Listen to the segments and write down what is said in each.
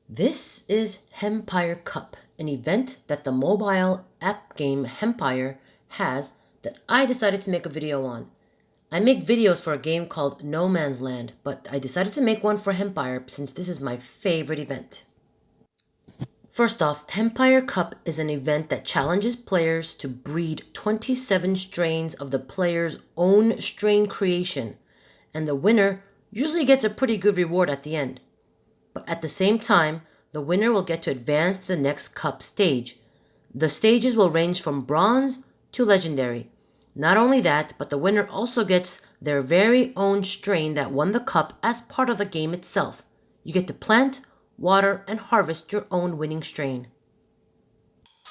This is Hempire Cup, an event that the mobile app game Hempire has that I decided to make a video on. I make videos for a game called No Man's Land, but I decided to make one for Hempire since this is my favorite event. First off, Hempire Cup is an event that challenges players to breed 27 strains of the player's own strain creation, and the winner usually gets a pretty good reward at the end. But at the same time, the winner will get to advance to the next cup stage. The stages will range from bronze to legendary. Not only that, but the winner also gets their very own strain that won the cup as part of the game itself. You get to plant, water, and harvest your own winning strain.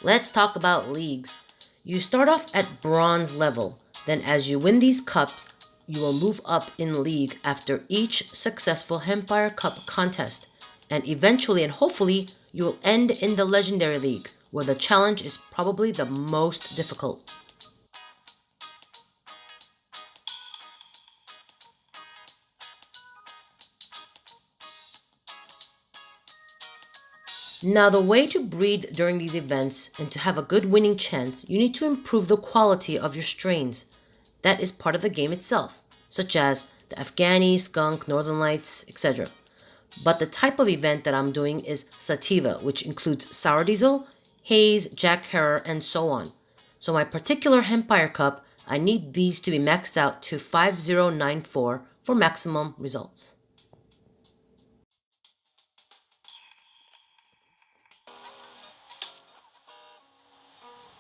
Let's talk about leagues. You start off at bronze level. Then as you win these cups, you will move up in league after each successful Hempire Cup contest. And eventually and hopefully, you will end in the Legendary League, where the challenge is probably the most difficult. Now, the way to breed during these events and to have a good winning chance, you need to improve the quality of your strains. That is part of the game itself, such as the Afghani, skunk, Northern Lights, etc. But the type of event that I'm doing is sativa, which includes sour diesel, haze, jack herer, and so on. So my particular Hempire Cup, I need these to be maxed out to 5094 for maximum results.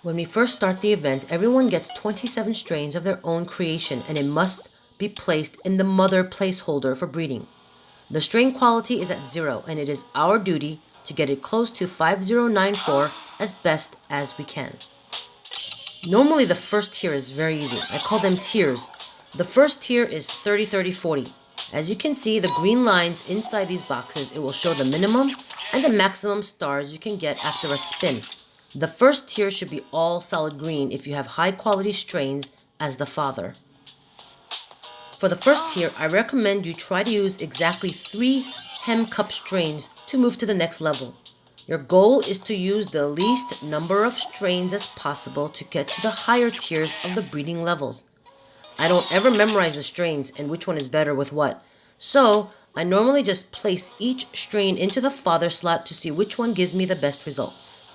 When we first start the event, everyone gets 27 strains of their own creation, and it must be placed in the mother placeholder for breeding. The strain quality is at 0, and it is our duty to get it close to 5094 as best as we can. Normally the first tier is very easy. I call them tiers. The first tier is 30, 30, 40. As you can see, the green lines inside these boxes, it will show the minimum and the maximum stars you can get after a spin. The first tier should be all solid green if you have high quality strains as the father. For the first tier, I recommend you try to use exactly 3 Hem Cup strains to move to the next level. Your goal is to use the least number of strains as possible to get to the higher tiers of the breeding levels. I don't ever memorize the strains and which one is better with what, so I normally just place each strain into the father slot to see which one gives me the best results.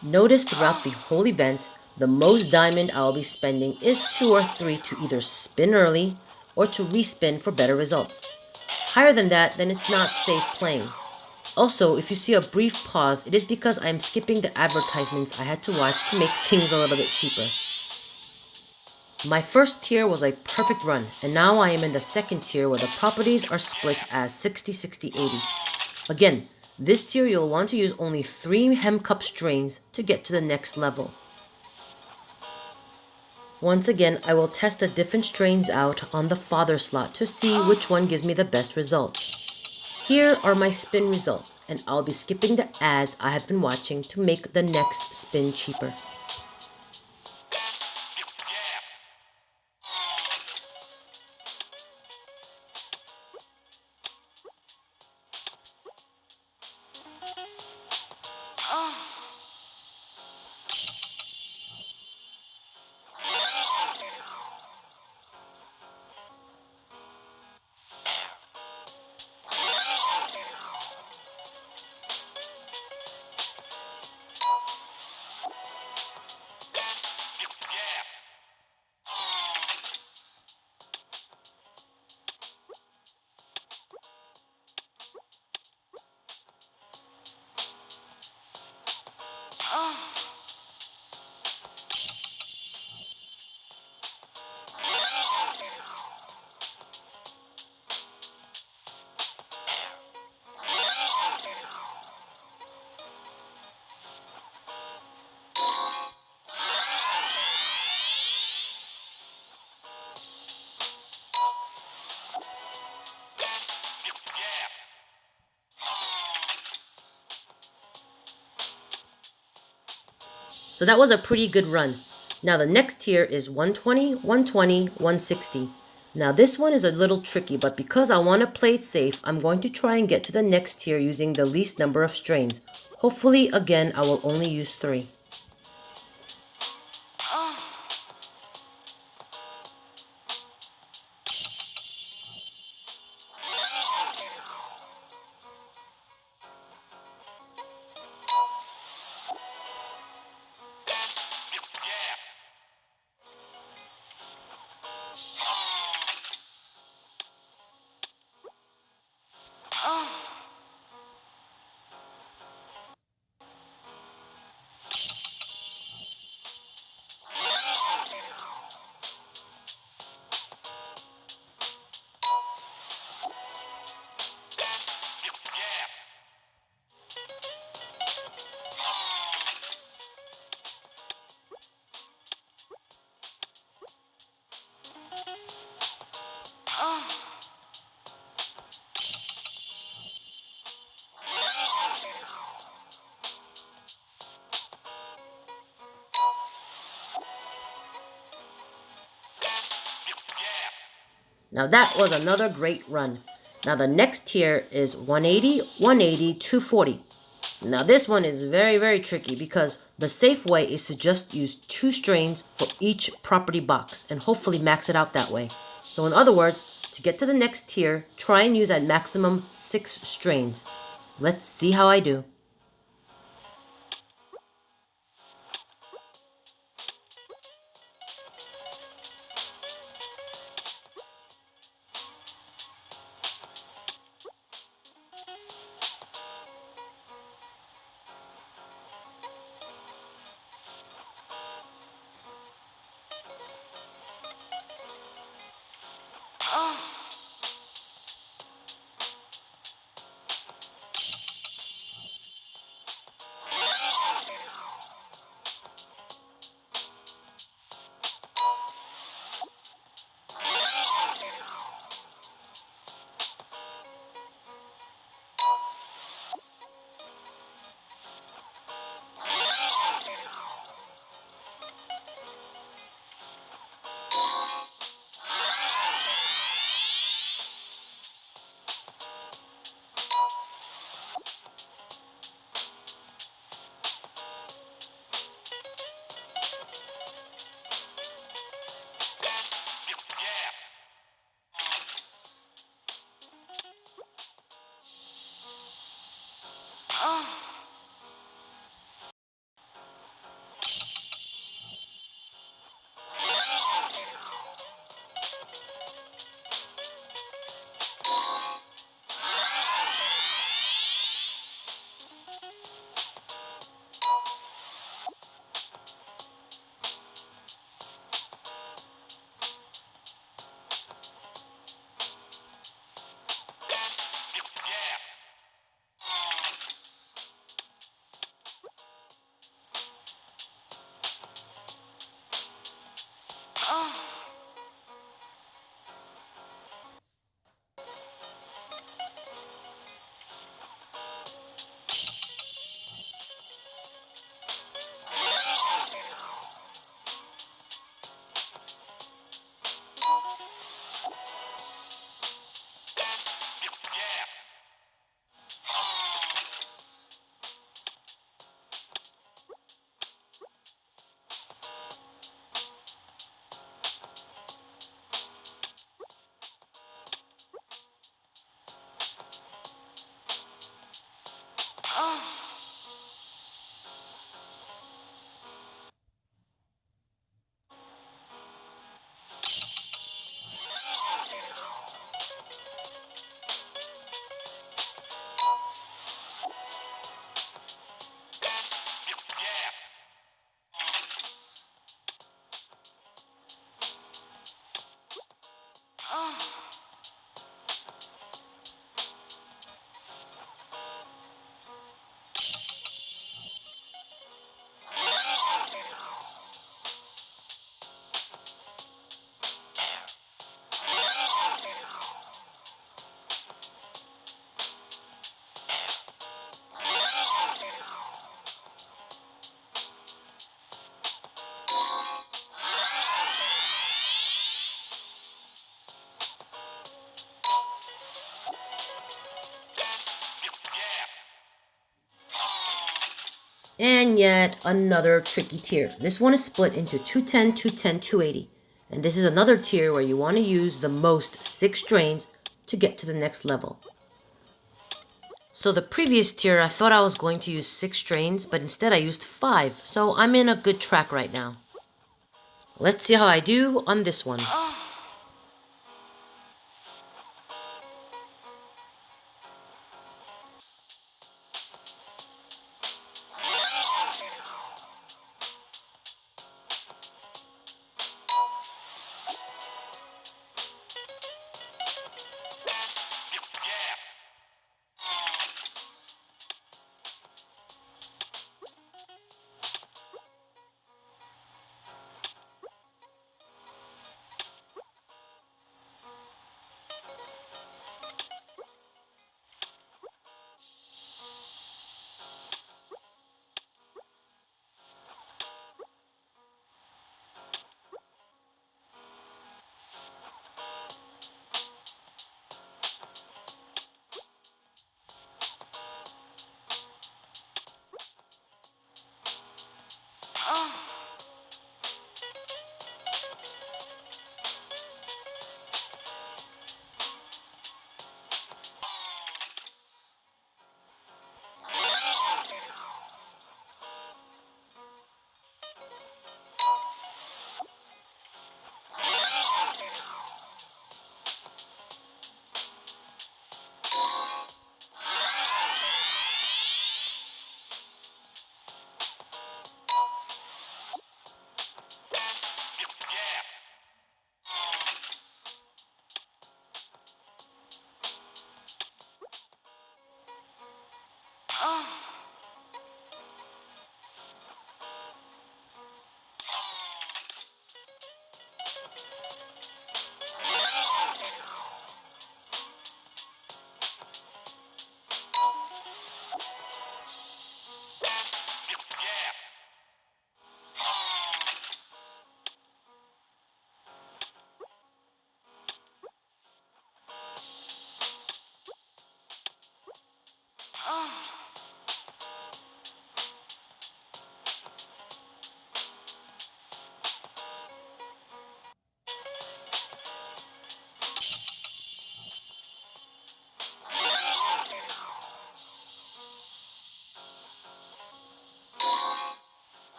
Notice throughout the whole event, the most diamond I will be spending is 2 or 3 to either spin early or to respin for better results. Higher than that, then it's not safe playing. Also, if you see a brief pause, it is because I am skipping the advertisements I had to watch to make things a little bit cheaper. My first tier was a perfect run, and now I am in the second tier where the properties are split as 60, 60, 80. Again, this tier you'll want to use only 3 Hem Cup strains to get to the next level. Once again, I will test the different strains out on the father slot to see which one gives me the best results. Here are my spin results, and I'll be skipping the ads I have been watching to make the next spin cheaper. So that was a pretty good run. Now the next tier is 120, 120, 160. Now this one is a little tricky, but because I want to play it safe, I'm going to try and get to the next tier using the least number of strains. Hopefully, again, I will only use 3. Now that was another great run. Now the next tier is 180, 180, 240. Now this one is very tricky because the safe way is to just use 2 strains for each property box and hopefully max it out that way. So in other words, to get to the next tier, try and use at maximum 6 strains. Let's see how I do. And yet another tricky tier. This one is split into 210, 210, 280. And this is another tier where you want to use the most 6 strains to get to the next level. So the previous tier, I thought I was going to use 6 strains, but instead I used 5. So I'm in a good track right now. Let's see how I do on this one.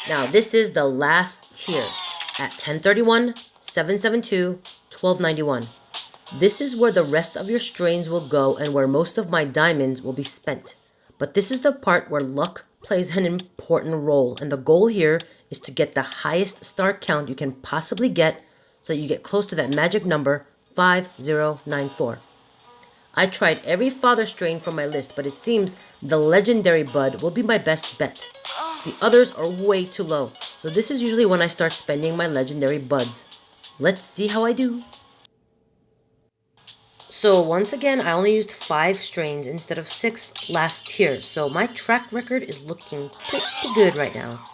Now this is the last tier at 1031, 772, 1291. This is where the rest of your strains will go and where most of my diamonds will be spent. But this is the part where luck plays an important role, and the goal here is to get the highest star count you can possibly get so you get close to that magic number 5094. I tried every father strain from my list, but it seems the legendary bud will be my best bet. The others are way too low, so this is usually when I start spending my legendary buds. Let's see how I do. So once again, I only used 5 strains instead of 6 last tier, so my track record is looking pretty good right now.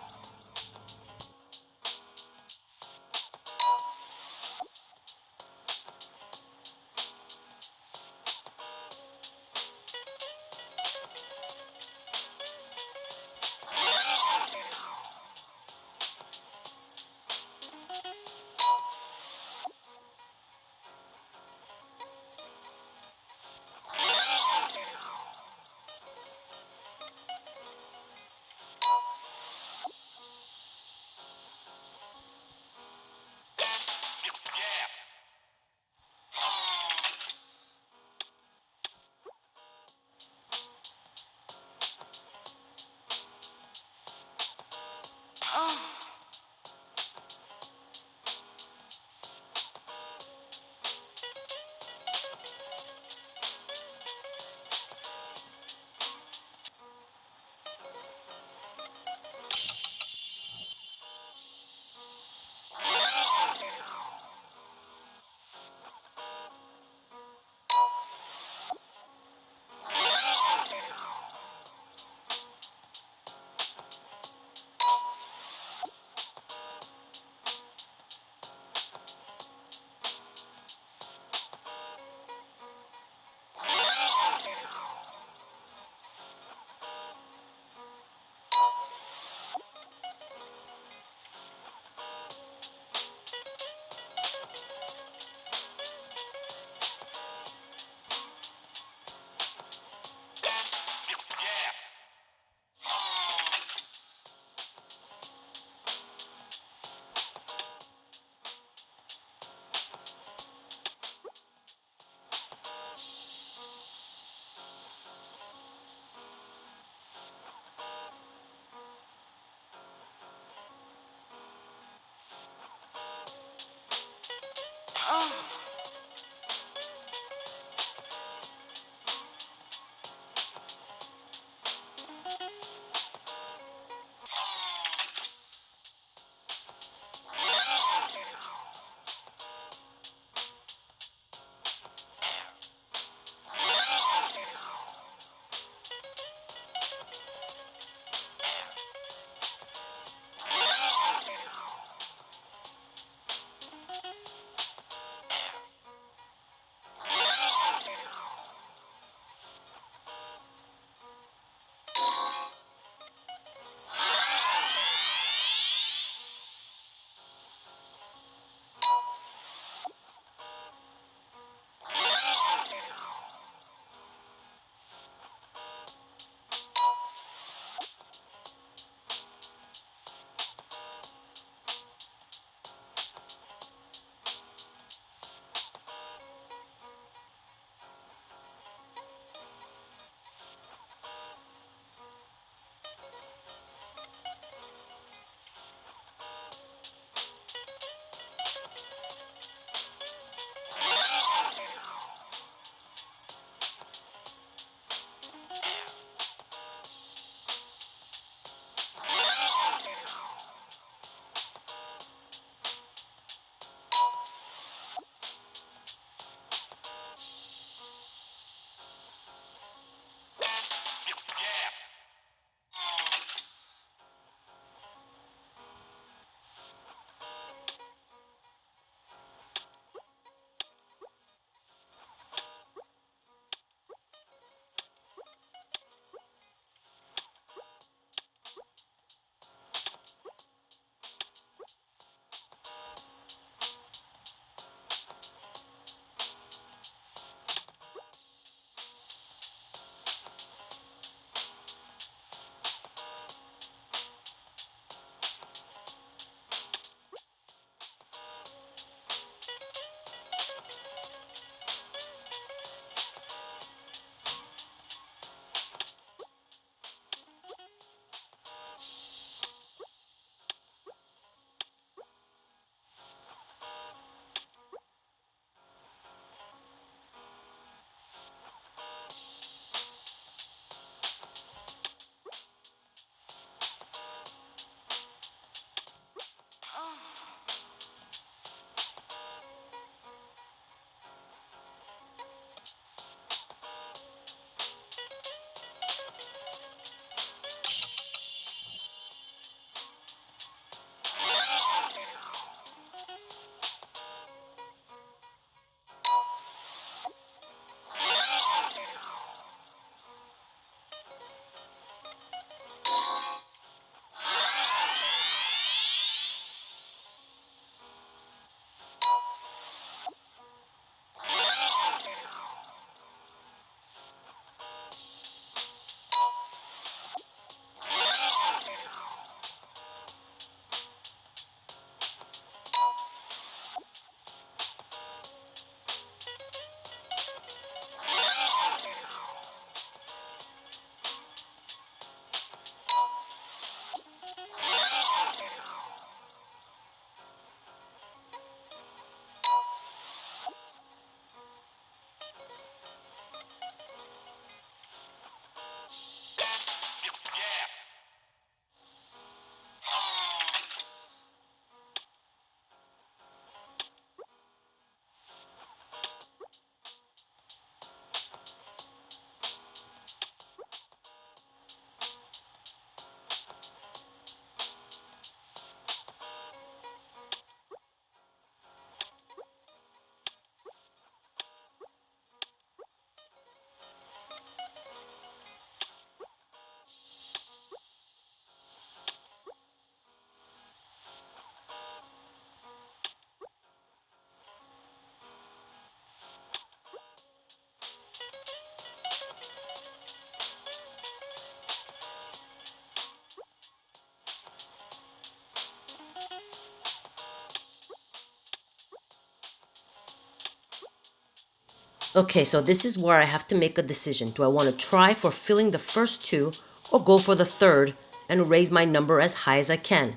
Okay, so this is where I have to make a decision. Do I want to try for filling the first two or go for the third and raise my number as high as I can?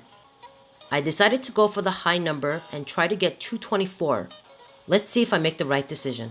I decided to go for the high number and try to get 224. Let's see if I make the right decision.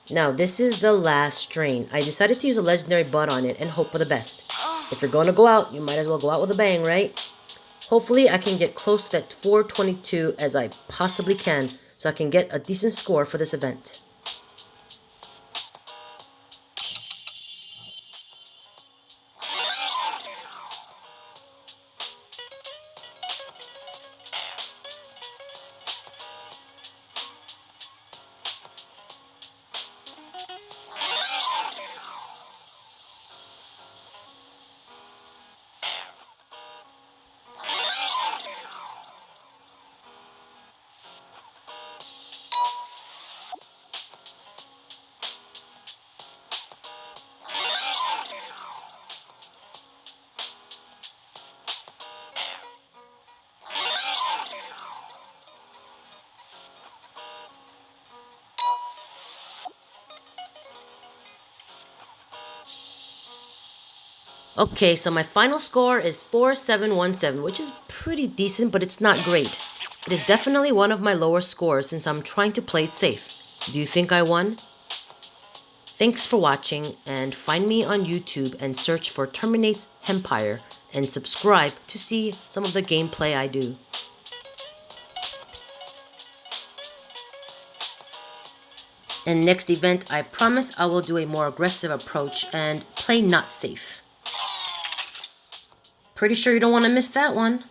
Now, this is the last strain. I decided to use a legendary bud on it and hope for the best. If you're going to go out, you might as well go out with a bang, right? Hopefully, I can get close to that 422 as I possibly can so I can get a decent score for this event. Okay, so my final score is 4717, which is pretty decent, but it's not great. It is definitely one of my lower scores since I'm trying to play it safe. Do you think I won? Thanks for watching, and find me on YouTube and search for Terminate's Hempire and subscribe to see some of the gameplay I do. And next event, I promise I will do a more aggressive approach and play not safe. Pretty sure you don't want to miss that one.